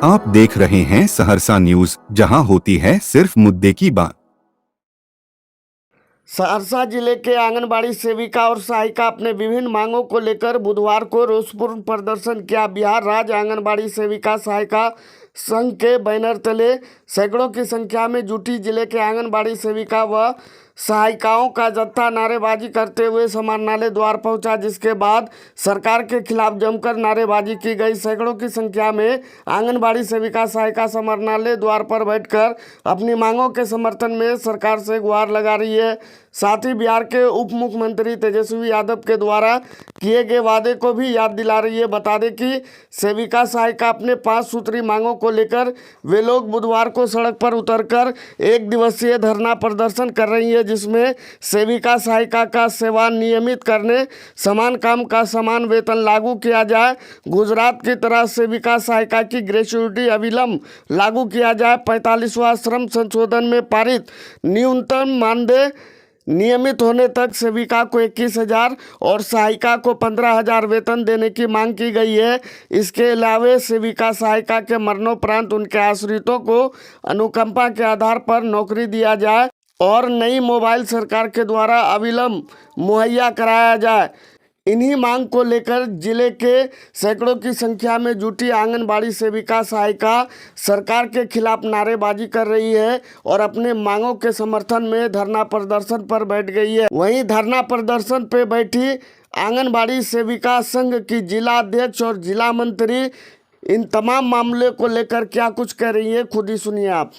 आप देख रहे हैं सहरसा न्यूज, जहां होती है सिर्फ मुद्दे की बात। सहरसा जिले के आंगनबाड़ी सेविका और सहायिका अपने विभिन्न मांगों को लेकर बुधवार को रोषपूर्ण प्रदर्शन किया। बिहार राज्य आंगनबाड़ी सेविका सहायिका संघ के बैनर तले सैकड़ों की संख्या में जुटी जिले के आंगनबाड़ी सेविका व सहायिकाओं का जत्था नारेबाजी करते हुए समाहरणालय द्वार पहुंचा, जिसके बाद सरकार के खिलाफ जमकर नारेबाजी की गई। सैकड़ों की संख्या में आंगनबाड़ी सेविका सहायिका समाहरणालय द्वार पर बैठकर अपनी मांगों के समर्थन में सरकार से गुहार लगा रही है। साथ ही बिहार के उप मुख्यमंत्री तेजस्वी यादव के द्वारा किए गए वादे को भी याद दिला रही है। बता दें कि सेविका सहायिका अपने 5 सूत्री मांगों को लेकर वे लोग बुधवार को सड़क पर उतरकर 1 दिवसीय धरना प्रदर्शन कर रही है, जिसमें सेविका सहायिका का सेवा नियमित करने, समान काम का समान वेतन लागू किया जाए, गुजरात की तरह सेविका सहायिका की ग्रेच्युटी अविलंब लागू किया जाए, 45वां श्रम संशोधन में पारित न्यूनतम मानदेय नियमित होने तक सेविका को 21,000 और सहायिका को 15,000 वेतन देने की मांग की गई है। इसके अलावा सेविका सहायिका के मरणोपरांत उनके आश्रितों को अनुकंपा के आधार पर नौकरी दिया जाए और नई मोबाइल सरकार के द्वारा अविलंब मुहैया कराया जाए। इन्हीं मांग को लेकर जिले के सैकड़ों की संख्या में जुटी आंगनबाड़ी सेविका सहायिका सरकार के खिलाफ नारेबाजी कर रही है और अपने मांगों के समर्थन में धरना प्रदर्शन पर बैठ गई है। वहीं धरना प्रदर्शन पर बैठी आंगनबाड़ी सेविका संघ की जिला अध्यक्ष और जिला मंत्री इन तमाम मामले को लेकर क्या कुछ कह रही है, खुद ही सुनिए आप।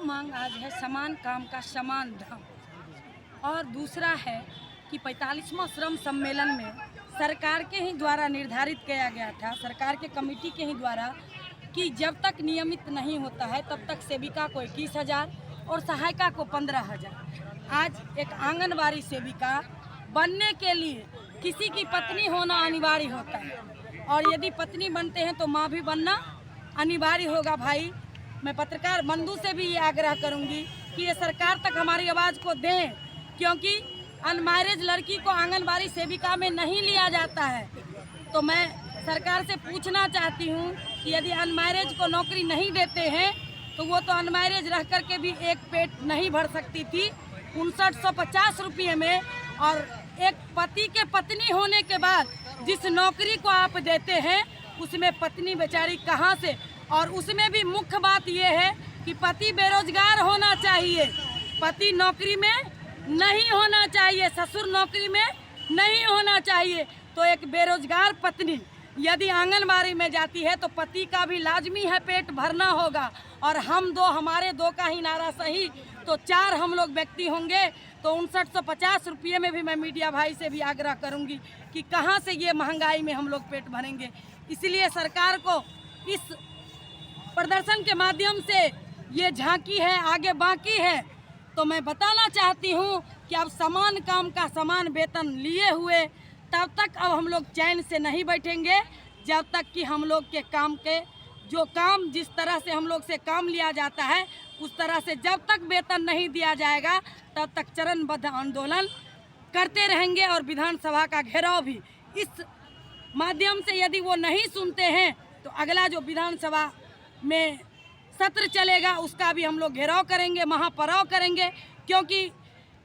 मांग आज है समान काम का समान दाम, और दूसरा है कि 45वां श्रम सम्मेलन में सरकार के ही द्वारा निर्धारित किया गया था, सरकार के कमेटी के ही द्वारा, कि जब तक नियमित नहीं होता है तब तक सेविका को 21,000 और सहायिका को 15,000। आज एक आंगनबाड़ी सेविका बनने के लिए किसी की पत्नी होना अनिवार्य होता है, और यदि पत्नी बनते हैं तो माँ भी बनना अनिवार्य होगा। भाई, मैं पत्रकार बंधु से भी ये आग्रह करूंगी कि ये सरकार तक हमारी आवाज़ को दें, क्योंकि अनमैरिज लड़की को आंगनबाड़ी सेविका में नहीं लिया जाता है। तो मैं सरकार से पूछना चाहती हूँ कि यदि अनमैरिज को नौकरी नहीं देते हैं तो वो तो अनमैरिज रह कर के भी एक पेट नहीं भर सकती थी 5950 रुपये में, और एक पति के पत्नी होने के बाद जिस नौकरी को आप देते हैं उसमें पत्नी बेचारी कहाँ से, और उसमें भी मुख्य बात यह है कि पति बेरोजगार होना चाहिए, पति नौकरी में नहीं होना चाहिए, ससुर नौकरी में नहीं होना चाहिए। तो एक बेरोजगार पत्नी यदि आंगनबाड़ी में जाती है तो पति का भी लाजमी है पेट भरना होगा, और हमारे दो का ही नारा सही तो 4 हम लोग व्यक्ति होंगे, तो 5950 रुपये में भी मैं मीडिया भाई से भी आग्रह करूंगी कि कहाँ से ये महंगाई में हम लोग पेट भरेंगे। इसलिए सरकार को इस प्रदर्शन के माध्यम से ये झांकी है, आगे बाकी है। तो मैं बताना चाहती हूँ कि अब समान काम का समान वेतन लिए हुए तब तक अब हम लोग चैन से नहीं बैठेंगे, जब तक कि हम लोग के काम के जो काम जिस तरह से हम लोग से काम लिया जाता है उस तरह से जब तक वेतन नहीं दिया जाएगा तब तक चरणबद्ध आंदोलन करते रहेंगे, और विधानसभा का घेराव भी इस माध्यम से यदि वो नहीं सुनते हैं तो अगला जो विधानसभा में सत्र चलेगा उसका भी हम लोग घेराव करेंगे, महापड़ाव करेंगे, क्योंकि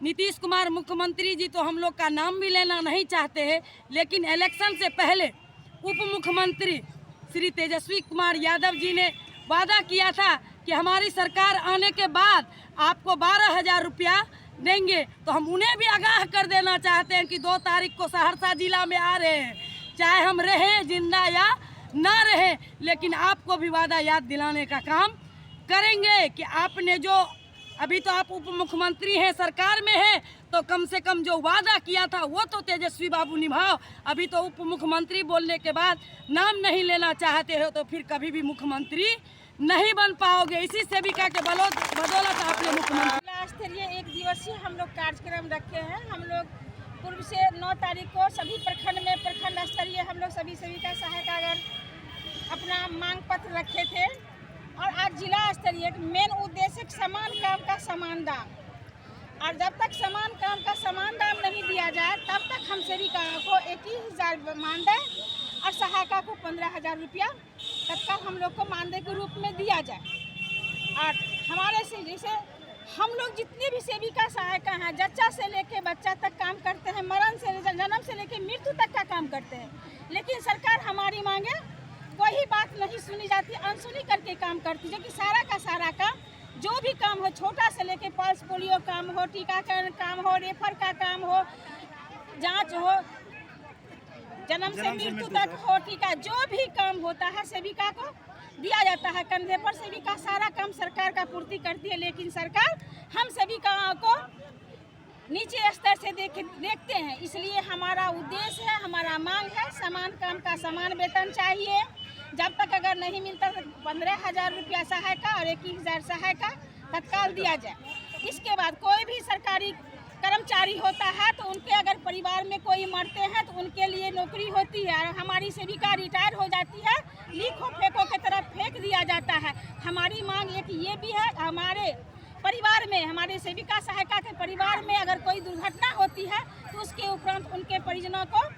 नीतीश कुमार मुख्यमंत्री जी तो हम लोग का नाम भी लेना नहीं चाहते हैं, लेकिन इलेक्शन से पहले उप मुख्यमंत्री श्री तेजस्वी कुमार यादव जी ने वादा किया था कि हमारी सरकार आने के बाद आपको 12,000 रुपया देंगे। तो हम उन्हें भी आगाह कर देना चाहते हैं कि 2 तारीख को सहरसा जिला में आ रहे हैं, चाहे हम रहें जिंदा या ना रहे, लेकिन आपको भी वादा याद दिलाने का काम करेंगे कि आपने जो अभी तो आप उप मुख्यमंत्री हैं, सरकार में हैं, तो कम से कम जो वादा किया था वो तो तेजस्वी बाबू निभाओ। अभी तो उप मुख्यमंत्री बोलने के बाद नाम नहीं लेना चाहते हो तो फिर कभी भी मुख्यमंत्री नहीं बन पाओगे। इसी सेविका के बदौलत आपने मुख्यमंत्री जिला स्तरीय 1 दिवसीय हम लोग कार्यक्रम रखे हैं। हम लोग पूर्व से 9 तारीख को सभी प्रखंड में प्रखंड स्तरीय हम लोग सभी सेविका सहायकागण अपना मांग पत्र रखे थे और आज जिला स्तरीय मेन उद्देश्य समान काम का समान दाम, और जब तक समान काम का समान दाम नहीं दिया जाए तब तक हम सेविकाओं को 21,000 मानदेय और सहायिका को 15,000 रुपया तत्काल हम लोग को मानदेय के रूप में दिया जाए। और हमारे से जैसे हम लोग जितनी भी सेविका सहायिका हैं, जच्चा से लेके बच्चा तक काम करते हैं, मरण से जन्म से लेके मृत्यु तक का काम करते हैं, लेकिन सरकार हमारी मांगे कोई बात नहीं सुनी जाती, अनसुनी करके काम करती है। कि सारा का सारा काम जो भी काम हो, छोटा से लेके पल्स पोलियो काम हो, टीकाकरण काम हो, रेफर का काम हो, जांच हो, जन्म से मृत्यु तक हो, टीका जो भी काम होता है सेविका को दिया जाता है कंधे पर। सेविका सारा काम सरकार का पूर्ति करती है, लेकिन सरकार हम सेविकाओं को नीचे स्तर से देखते हैं। इसलिए हमारा उद्देश्य है, हमारा मांग है, समान काम का समान वेतन चाहिए। जब तक अगर नहीं मिलता तो 15,000 रुपया सहायिका और 21,000 सहायिका तत्काल दिया जाए। इसके बाद कोई भी सरकारी कर्मचारी होता है तो उनके अगर परिवार में कोई मरते हैं तो उनके लिए नौकरी होती है, और हमारी सेविका रिटायर हो जाती है, लीखो फेंको की तरफ फेंक दिया जाता है। हमारी मांग एक ये भी है, हमारे परिवार में, हमारे सेविका सहायिका के परिवार में अगर कोई दुर्घटना होती है तो उसके उपरांत उनके परिजनों को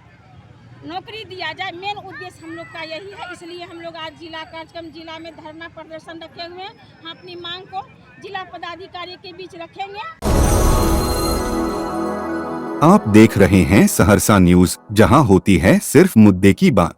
नौकरी दिया जाए। मेन उद्देश्य हम लोग का यही है। इसलिए हम लोग आज जिला कार्यक्रम जिला में धरना प्रदर्शन रखे हुए हैं। हम अपनी मांग को जिला पदाधिकारी के बीच रखेंगे। आप देख रहे हैं सहरसा न्यूज, जहां होती है सिर्फ मुद्दे की बात।